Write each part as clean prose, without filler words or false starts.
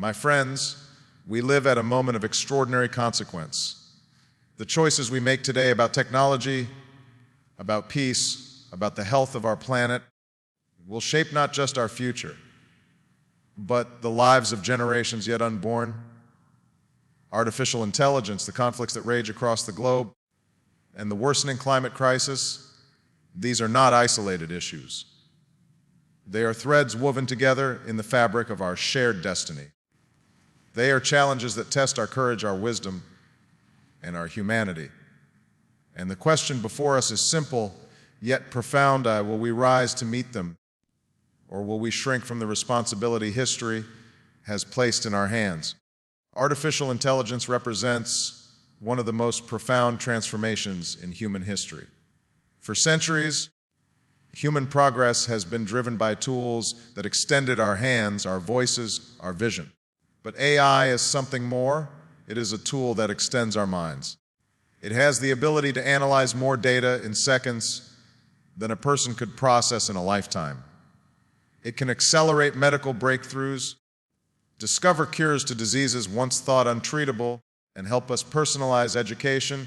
My friends, we live at a moment of extraordinary consequence. The choices we make today about technology, about peace, about the health of our planet, will shape not just our future, but the lives of generations yet unborn. Artificial intelligence, the conflicts that rage across the globe, and the worsening climate crisis, these are not isolated issues. They are threads woven together in the fabric of our shared destiny. They are challenges that test our courage, our wisdom, and our humanity. And the question before us is simple, yet profound. Will we rise to meet them, or will we shrink from the responsibility history has placed in our hands? Artificial intelligence represents one of the most profound transformations in human history. For centuries, human progress has been driven by tools that extended our hands, our voices, our vision. But AI is something more. It is a tool that extends our minds. It has the ability to analyze more data in seconds than a person could process in a lifetime. It can accelerate medical breakthroughs, discover cures to diseases once thought untreatable, and help us personalize education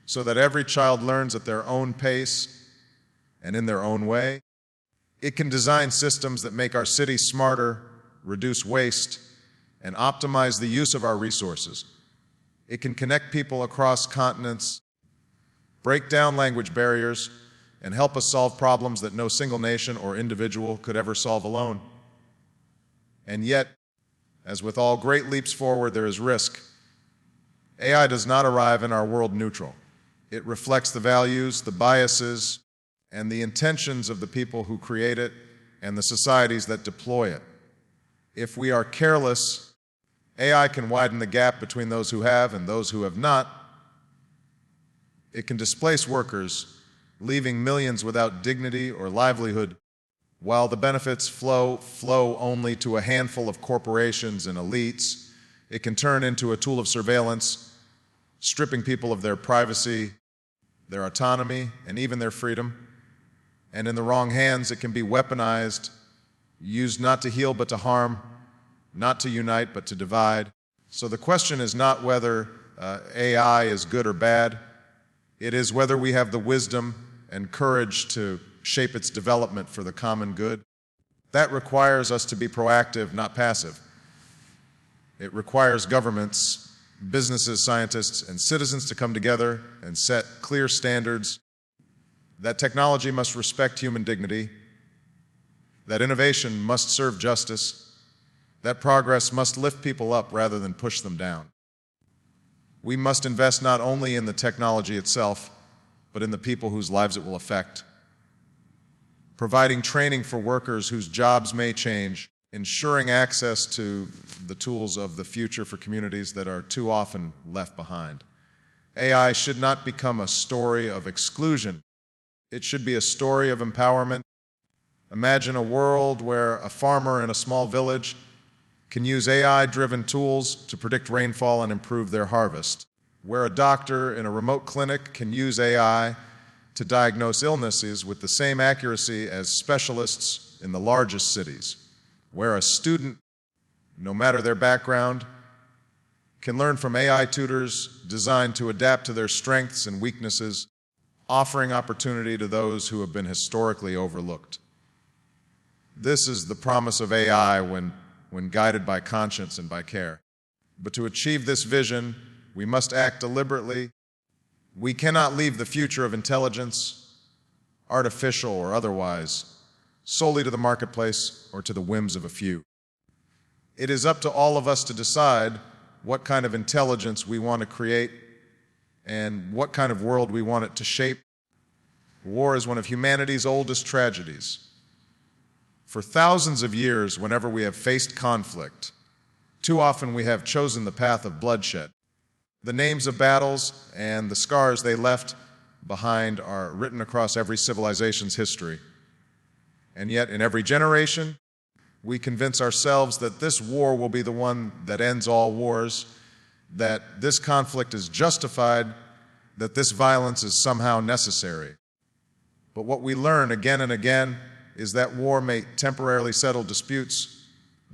so that every child learns at their own pace and in their own way. It can design systems that make our cities smarter, reduce waste, and optimize the use of our resources. It can connect people across continents, break down language barriers, and help us solve problems that no single nation or individual could ever solve alone. And yet, as with all great leaps forward, there is risk. AI does not arrive in our world neutral. It reflects the values, the biases, and the intentions of the people who create it and the societies that deploy it. If we are careless, AI can widen the gap between those who have and those who have not. It can displace workers, leaving millions without dignity or livelihood, while the benefits flow only to a handful of corporations and elites. It can turn into a tool of surveillance, stripping people of their privacy, their autonomy, and even their freedom. And in the wrong hands, it can be weaponized, used not to heal but to harm, not to unite but to divide. So the question is not whether AI is good or bad. It is whether we have the wisdom and courage to shape its development for the common good. That requires us to be proactive, not passive. It requires governments, businesses, scientists, and citizens to come together and set clear standards. That technology must respect human dignity. That innovation must serve justice. That progress must lift people up rather than push them down. We must invest not only in the technology itself, but in the people whose lives it will affect. Providing training for workers whose jobs may change, ensuring access to the tools of the future for communities that are too often left behind. AI should not become a story of exclusion. It should be a story of empowerment. Imagine a world where a farmer in a small village can use AI-driven tools to predict rainfall and improve their harvest, where a doctor in a remote clinic can use AI to diagnose illnesses with the same accuracy as specialists in the largest cities, where a student, no matter their background, can learn from AI tutors designed to adapt to their strengths and weaknesses, offering opportunity to those who have been historically overlooked. This is the promise of AI when guided by conscience and by care. But to achieve this vision, we must act deliberately. We cannot leave the future of intelligence, artificial or otherwise, solely to the marketplace or to the whims of a few. It is up to all of us to decide what kind of intelligence we want to create and what kind of world we want it to shape. War is one of humanity's oldest tragedies. For thousands of years, whenever we have faced conflict, too often we have chosen the path of bloodshed. The names of battles and the scars they left behind are written across every civilization's history. And yet, in every generation, we convince ourselves that this war will be the one that ends all wars, that this conflict is justified, that this violence is somehow necessary. But what we learn again and again is that war may temporarily settle disputes,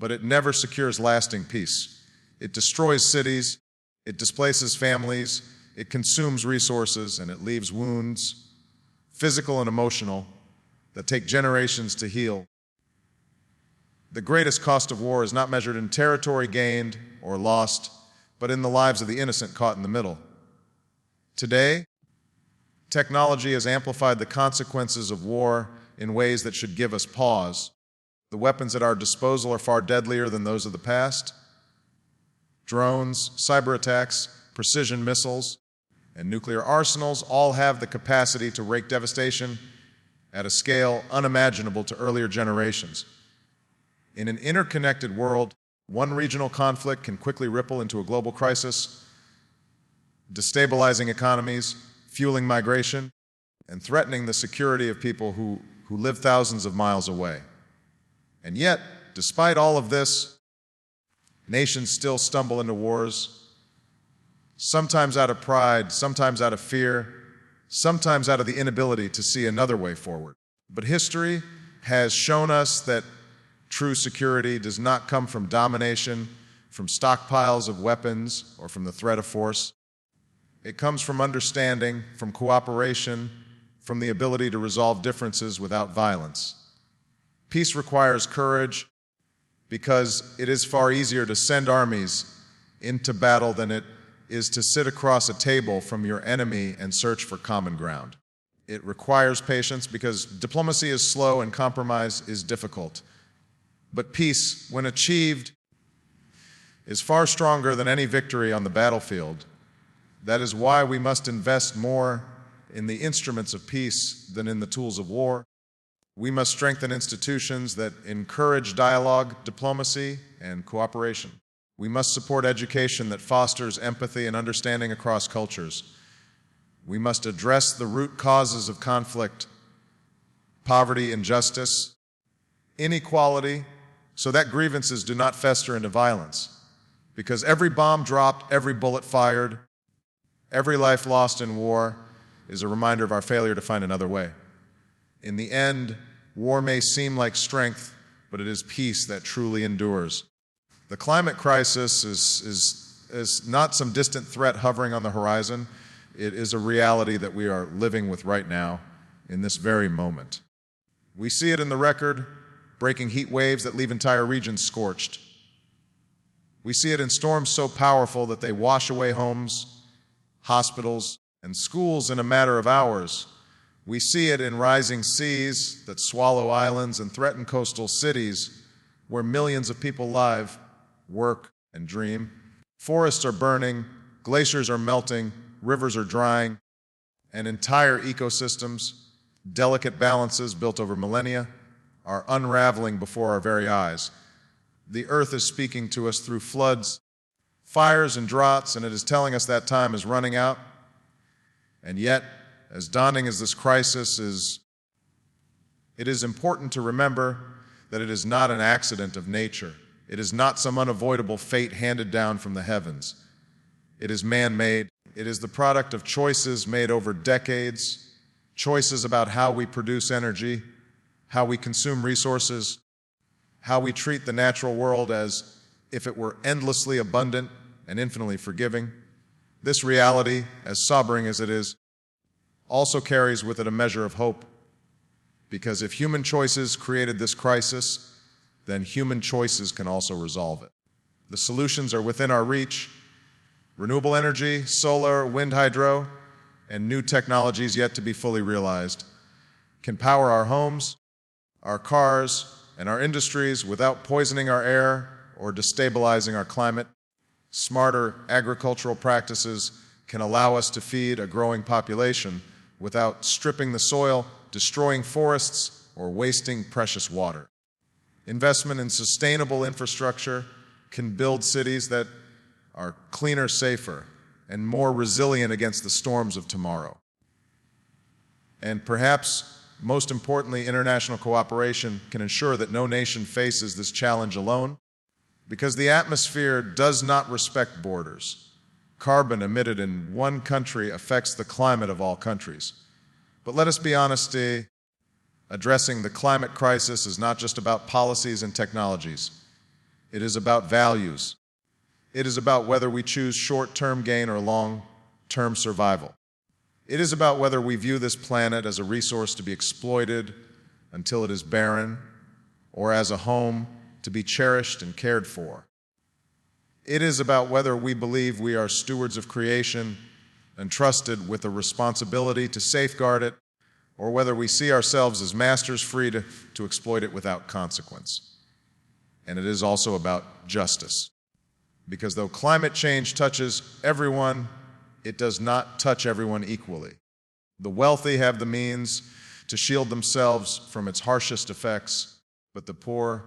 but it never secures lasting peace. It destroys cities, it displaces families, it consumes resources, and it leaves wounds, physical and emotional, that take generations to heal. The greatest cost of war is not measured in territory gained or lost, but in the lives of the innocent caught in the middle. Today, technology has amplified the consequences of war in ways that should give us pause. The weapons at our disposal are far deadlier than those of the past. Drones, cyber attacks, precision missiles, and nuclear arsenals all have the capacity to wreak devastation at a scale unimaginable to earlier generations. In an interconnected world, one regional conflict can quickly ripple into a global crisis, destabilizing economies, fueling migration, and threatening the security of people who live thousands of miles away. And yet, despite all of this, nations still stumble into wars, sometimes out of pride, sometimes out of fear, sometimes out of the inability to see another way forward. But history has shown us that true security does not come from domination, from stockpiles of weapons, or from the threat of force. It comes from understanding, from cooperation, from the ability to resolve differences without violence. Peace requires courage because it is far easier to send armies into battle than it is to sit across a table from your enemy and search for common ground. It requires patience because diplomacy is slow and compromise is difficult. But peace, when achieved, is far stronger than any victory on the battlefield. That is why we must invest more in the instruments of peace than in the tools of war. We must strengthen institutions that encourage dialogue, diplomacy, and cooperation. We must support education that fosters empathy and understanding across cultures. We must address the root causes of conflict, poverty, injustice, inequality, so that grievances do not fester into violence. Because every bomb dropped, every bullet fired, every life lost in war is a reminder of our failure to find another way. In the end, war may seem like strength, but it is peace that truly endures. The climate crisis is not some distant threat hovering on the horizon. It is a reality that we are living with right now, in this very moment. We see it in the record, breaking heat waves that leave entire regions scorched. We see it in storms so powerful that they wash away homes, hospitals, and schools in a matter of hours. We see it in rising seas that swallow islands and threaten coastal cities where millions of people live, work, and dream. Forests are burning, glaciers are melting, rivers are drying, and entire ecosystems, delicate balances built over millennia, are unraveling before our very eyes. The earth is speaking to us through floods, fires, and droughts, and it is telling us that time is running out. And yet, as daunting as this crisis is, it is important to remember that it is not an accident of nature. It is not some unavoidable fate handed down from the heavens. It is man-made. It is the product of choices made over decades, choices about how we produce energy, how we consume resources, how we treat the natural world as if it were endlessly abundant and infinitely forgiving. This reality, as sobering as it is, also carries with it a measure of hope, because if human choices created this crisis, then human choices can also resolve it. The solutions are within our reach: renewable energy, solar, wind, hydro, and new technologies yet to be fully realized can power our homes, our cars, and our industries without poisoning our air or destabilizing our climate. Smarter agricultural practices can allow us to feed a growing population without stripping the soil, destroying forests, or wasting precious water. Investment in sustainable infrastructure can build cities that are cleaner, safer, and more resilient against the storms of tomorrow. And perhaps most importantly, international cooperation can ensure that no nation faces this challenge alone, because the atmosphere does not respect borders. Carbon emitted in one country affects the climate of all countries. But let us be honest, addressing the climate crisis is not just about policies and technologies. It is about values. It is about whether we choose short-term gain or long-term survival. It is about whether we view this planet as a resource to be exploited until it is barren, or as a home to be cherished and cared for. It is about whether we believe we are stewards of creation entrusted with a responsibility to safeguard it, or whether we see ourselves as masters free to exploit it without consequence. And it is also about justice. Because though climate change touches everyone, it does not touch everyone equally. The wealthy have the means to shield themselves from its harshest effects, but the poor,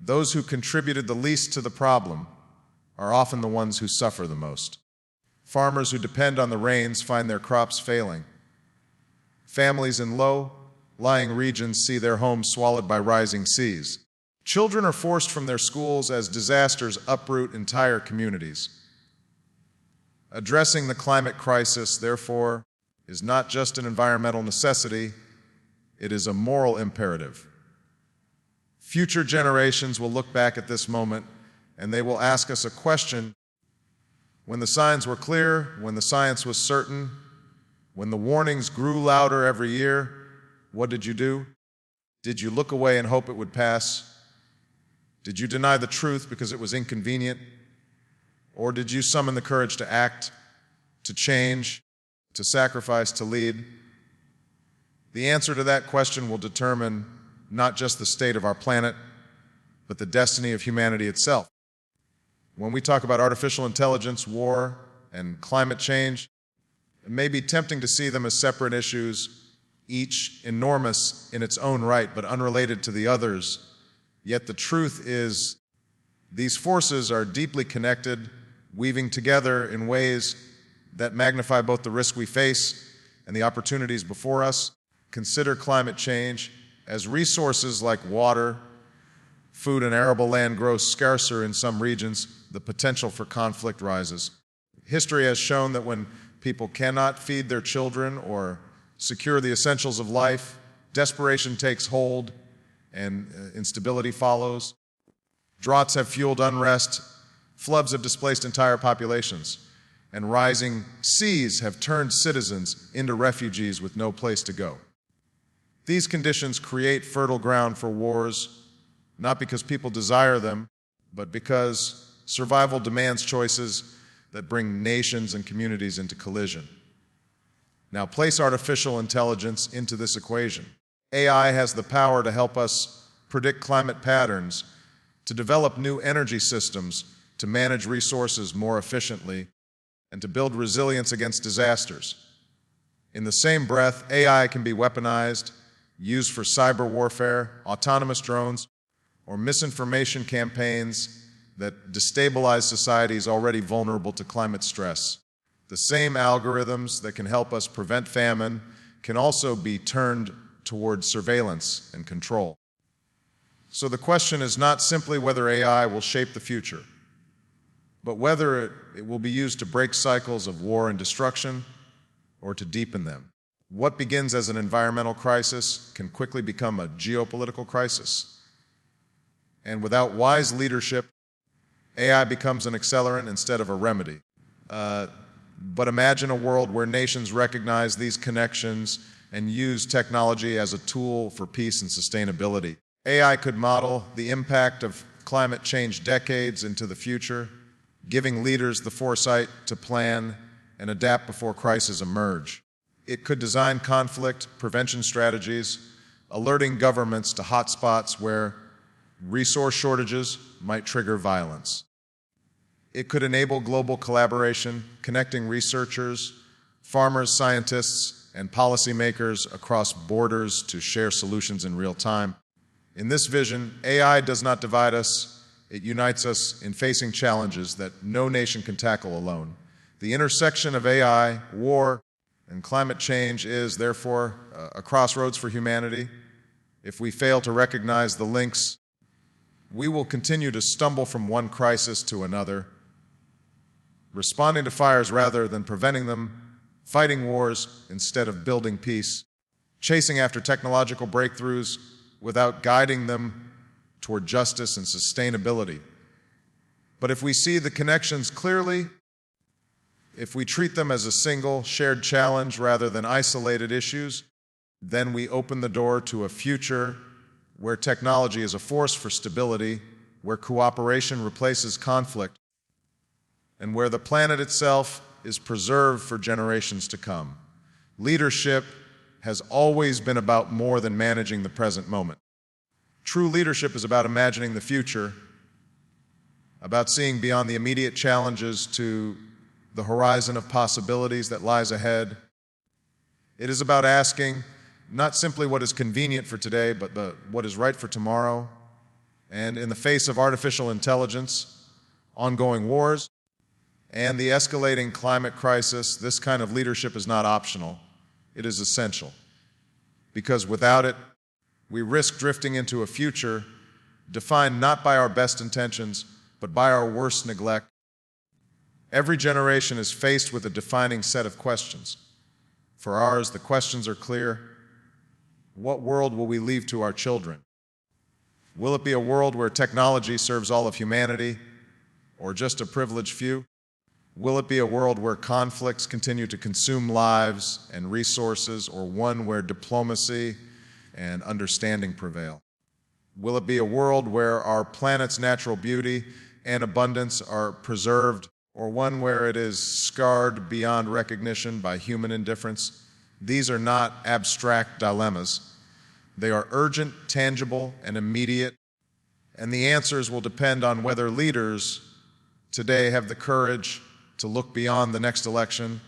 those who contributed the least to the problem, are often the ones who suffer the most. Farmers who depend on the rains find their crops failing. Families in low-lying regions see their homes swallowed by rising seas. Children are forced from their schools as disasters uproot entire communities. Addressing the climate crisis, therefore, is not just an environmental necessity, it is a moral imperative. Future generations will look back at this moment and they will ask us a question. When the signs were clear, when the science was certain, when the warnings grew louder every year, what did you do? Did you look away and hope it would pass? Did you deny the truth because it was inconvenient? Or did you summon the courage to act, to change, to sacrifice, to lead? The answer to that question will determine not just the state of our planet, but the destiny of humanity itself. When we talk about artificial intelligence, war, and climate change, it may be tempting to see them as separate issues, each enormous in its own right, but unrelated to the others. Yet the truth is, these forces are deeply connected, weaving together in ways that magnify both the risk we face and the opportunities before us. Consider climate change. As resources like water, food, and arable land grow scarcer in some regions, the potential for conflict rises. History has shown that when people cannot feed their children or secure the essentials of life, desperation takes hold and instability follows. Droughts have fueled unrest, floods have displaced entire populations, and rising seas have turned citizens into refugees with no place to go. These conditions create fertile ground for wars, not because people desire them, but because survival demands choices that bring nations and communities into collision. Now place artificial intelligence into this equation. AI has the power to help us predict climate patterns, to develop new energy systems, to manage resources more efficiently, and to build resilience against disasters. In the same breath, AI can be weaponized, used for cyber warfare, autonomous drones, or misinformation campaigns that destabilize societies already vulnerable to climate stress. The same algorithms that can help us prevent famine can also be turned towards surveillance and control. So the question is not simply whether AI will shape the future, but whether it will be used to break cycles of war and destruction or to deepen them. What begins as an environmental crisis can quickly become a geopolitical crisis. And without wise leadership, AI becomes an accelerant instead of a remedy. But imagine a world where nations recognize these connections and use technology as a tool for peace and sustainability. AI could model the impact of climate change decades into the future, giving leaders the foresight to plan and adapt before crises emerge. It could design conflict prevention strategies, alerting governments to hotspots where resource shortages might trigger violence. It could enable global collaboration, connecting researchers, farmers, scientists, and policymakers across borders to share solutions in real time. In this vision, AI does not divide us, it unites us in facing challenges that no nation can tackle alone. The intersection of AI, war, and climate change is, therefore, a crossroads for humanity. If we fail to recognize the links, we will continue to stumble from one crisis to another, responding to fires rather than preventing them, fighting wars instead of building peace, chasing after technological breakthroughs without guiding them toward justice and sustainability. But if we see the connections clearly, if we treat them as a single, shared challenge rather than isolated issues, then we open the door to a future where technology is a force for stability, where cooperation replaces conflict, and where the planet itself is preserved for generations to come. Leadership has always been about more than managing the present moment. True leadership is about imagining the future, about seeing beyond the immediate challenges to the horizon of possibilities that lies ahead. It is about asking not simply what is convenient for today, but what is right for tomorrow. And in the face of artificial intelligence, ongoing wars, and the escalating climate crisis, this kind of leadership is not optional. It is essential. Because without it, we risk drifting into a future defined not by our best intentions, but by our worst neglect. Every generation is faced with a defining set of questions. For ours, the questions are clear. What world will we leave to our children? Will it be a world where technology serves all of humanity, or just a privileged few? Will it be a world where conflicts continue to consume lives and resources, or one where diplomacy and understanding prevail? Will it be a world where our planet's natural beauty and abundance are preserved, or one where it is scarred beyond recognition by human indifference? These are not abstract dilemmas. They are urgent, tangible, and immediate, and the answers will depend on whether leaders today have the courage to look beyond the next election,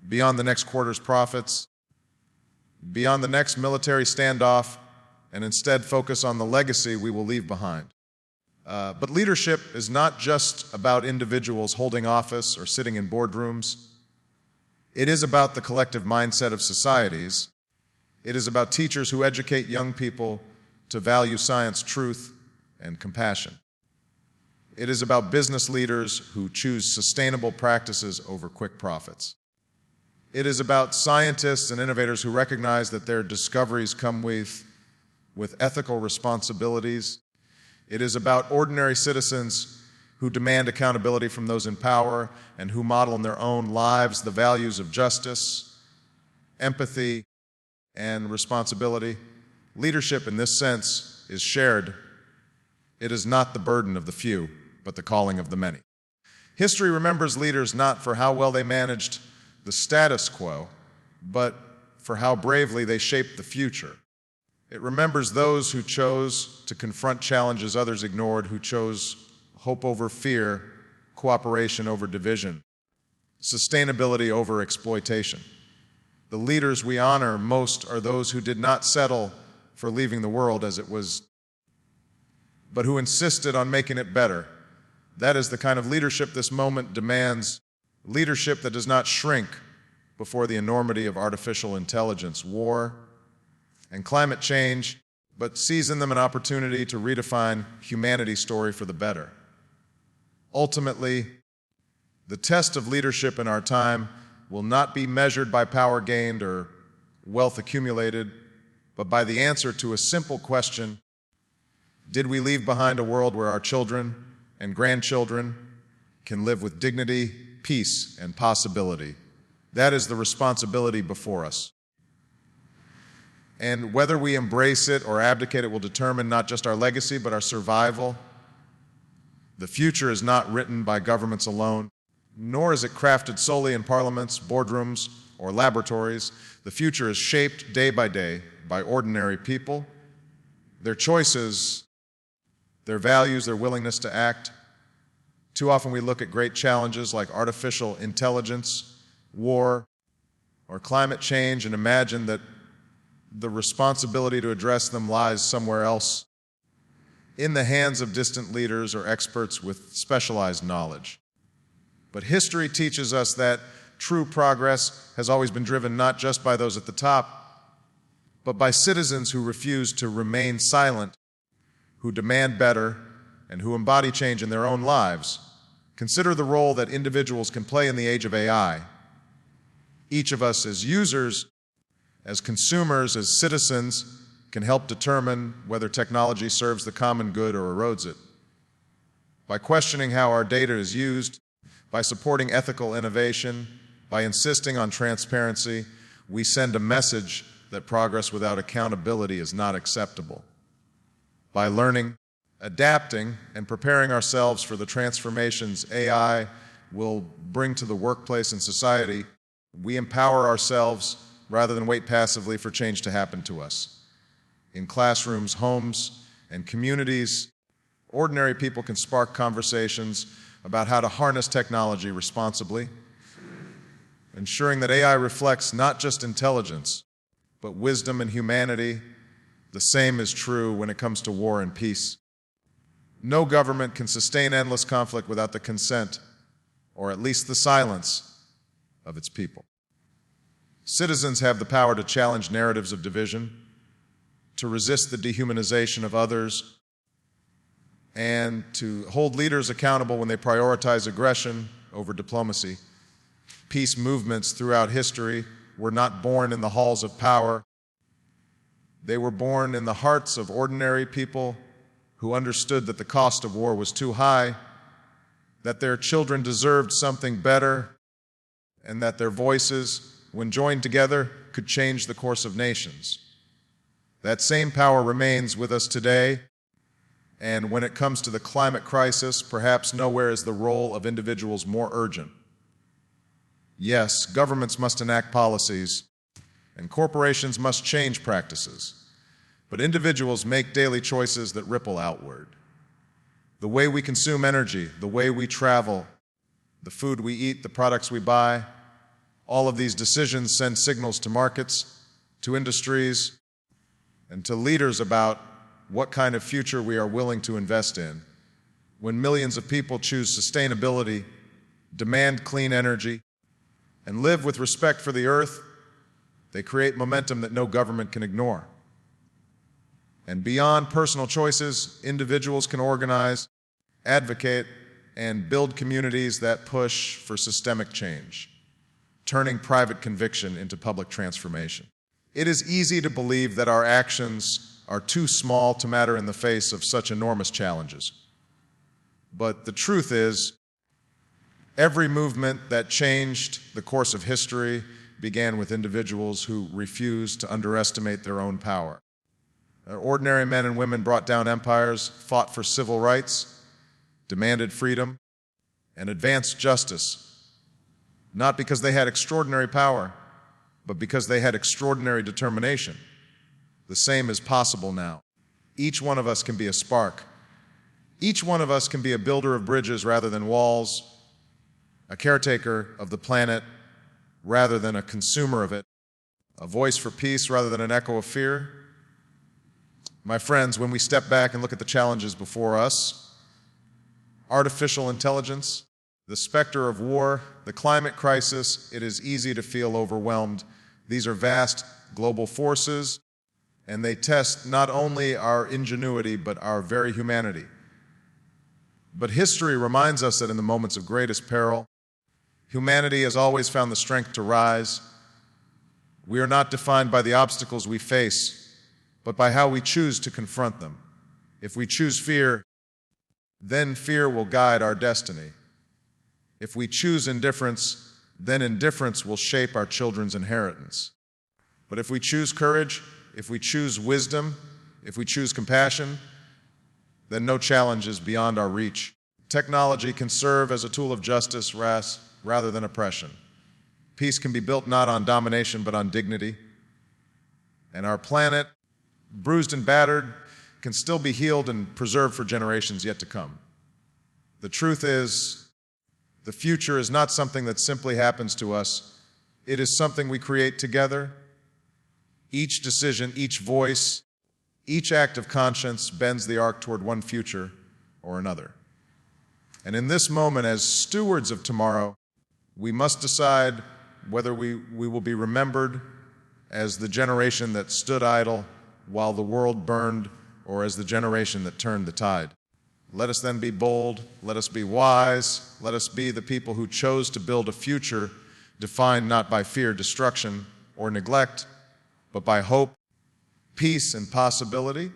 beyond the next quarter's profits, beyond the next military standoff, and instead focus on the legacy we will leave behind. But leadership is not just about individuals holding office or sitting in boardrooms. It is about the collective mindset of societies. It is about teachers who educate young people to value science, truth, and compassion. It is about business leaders who choose sustainable practices over quick profits. It is about scientists and innovators who recognize that their discoveries come with ethical responsibilities. It is about ordinary citizens who demand accountability from those in power and who model in their own lives the values of justice, empathy, and responsibility. Leadership in this sense is shared. It is not the burden of the few, but the calling of the many. History remembers leaders not for how well they managed the status quo, but for how bravely they shaped the future. It remembers those who chose to confront challenges others ignored, who chose hope over fear, cooperation over division, sustainability over exploitation. The leaders we honor most are those who did not settle for leaving the world as it was, but who insisted on making it better. That is the kind of leadership this moment demands, leadership that does not shrink before the enormity of artificial intelligence, war, and climate change, but sees in them an opportunity to redefine humanity's story for the better. Ultimately, the test of leadership in our time will not be measured by power gained or wealth accumulated, but by the answer to a simple question: did we leave behind a world where our children and grandchildren can live with dignity, peace, and possibility? That is the responsibility before us. And whether we embrace it or abdicate it will determine not just our legacy, but our survival. The future is not written by governments alone, nor is it crafted solely in parliaments, boardrooms, or laboratories. The future is shaped day by day by ordinary people, their choices, their values, their willingness to act. Too often we look at great challenges like artificial intelligence, war, or climate change and imagine that the responsibility to address them lies somewhere else, in the hands of distant leaders or experts with specialized knowledge. But history teaches us that true progress has always been driven not just by those at the top, but by citizens who refuse to remain silent, who demand better, and who embody change in their own lives. Consider the role that individuals can play in the age of AI. Each of us as users, as consumers, as citizens, can help determine whether technology serves the common good or erodes it. By questioning how our data is used, by supporting ethical innovation, by insisting on transparency, we send a message that progress without accountability is not acceptable. By learning, adapting, and preparing ourselves for the transformations AI will bring to the workplace and society, we empower ourselves rather than wait passively for change to happen to us. In classrooms, homes, and communities, ordinary people can spark conversations about how to harness technology responsibly, ensuring that AI reflects not just intelligence, but wisdom and humanity. The same is true when it comes to war and peace. No government can sustain endless conflict without the consent, or at least the silence, of its people. Citizens have the power to challenge narratives of division, to resist the dehumanization of others, and to hold leaders accountable when they prioritize aggression over diplomacy. Peace movements throughout history were not born in the halls of power. They were born in the hearts of ordinary people who understood that the cost of war was too high, that their children deserved something better, and that their voices, when joined together, could change the course of nations. That same power remains with us today, and when it comes to the climate crisis, perhaps nowhere is the role of individuals more urgent. Yes, governments must enact policies, and corporations must change practices, but individuals make daily choices that ripple outward. The way we consume energy, the way we travel, the food we eat, the products we buy, all of these decisions send signals to markets, to industries, and to leaders about what kind of future we are willing to invest in. When millions of people choose sustainability, demand clean energy, and live with respect for the earth, they create momentum that no government can ignore. And beyond personal choices, individuals can organize, advocate, and build communities that push for systemic change, turning private conviction into public transformation. It is easy to believe that our actions are too small to matter in the face of such enormous challenges. But the truth is, every movement that changed the course of history began with individuals who refused to underestimate their own power. Ordinary men and women brought down empires, fought for civil rights, demanded freedom, and advanced justice, not because they had extraordinary power, but because they had extraordinary determination. The same is possible now. Each one of us can be a spark. Each one of us can be a builder of bridges rather than walls, a caretaker of the planet rather than a consumer of it, a voice for peace rather than an echo of fear. My friends, when we step back and look at the challenges before us, artificial intelligence, the specter of war, the climate crisis, it is easy to feel overwhelmed. These are vast global forces, and they test not only our ingenuity, but our very humanity. But history reminds us that in the moments of greatest peril, humanity has always found the strength to rise. We are not defined by the obstacles we face, but by how we choose to confront them. If we choose fear, then fear will guide our destiny. If we choose indifference, then indifference will shape our children's inheritance. But if we choose courage, if we choose wisdom, if we choose compassion, then no challenge is beyond our reach. Technology can serve as a tool of justice rather than oppression. Peace can be built not on domination but on dignity. And our planet, bruised and battered, can still be healed and preserved for generations yet to come. The truth is, the future is not something that simply happens to us. It is something we create together. Each decision, each voice, each act of conscience bends the arc toward one future or another. And in this moment, as stewards of tomorrow, we must decide whether we will be remembered as the generation that stood idle while the world burned, or as the generation that turned the tide. Let us then be bold, let us be wise, let us be the people who chose to build a future defined not by fear, destruction, or neglect, but by hope, peace, and possibility.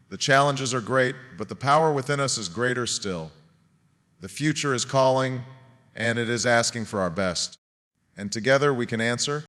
The challenges are great, but the power within us is greater still. The future is calling, and it is asking for our best. And together we can answer.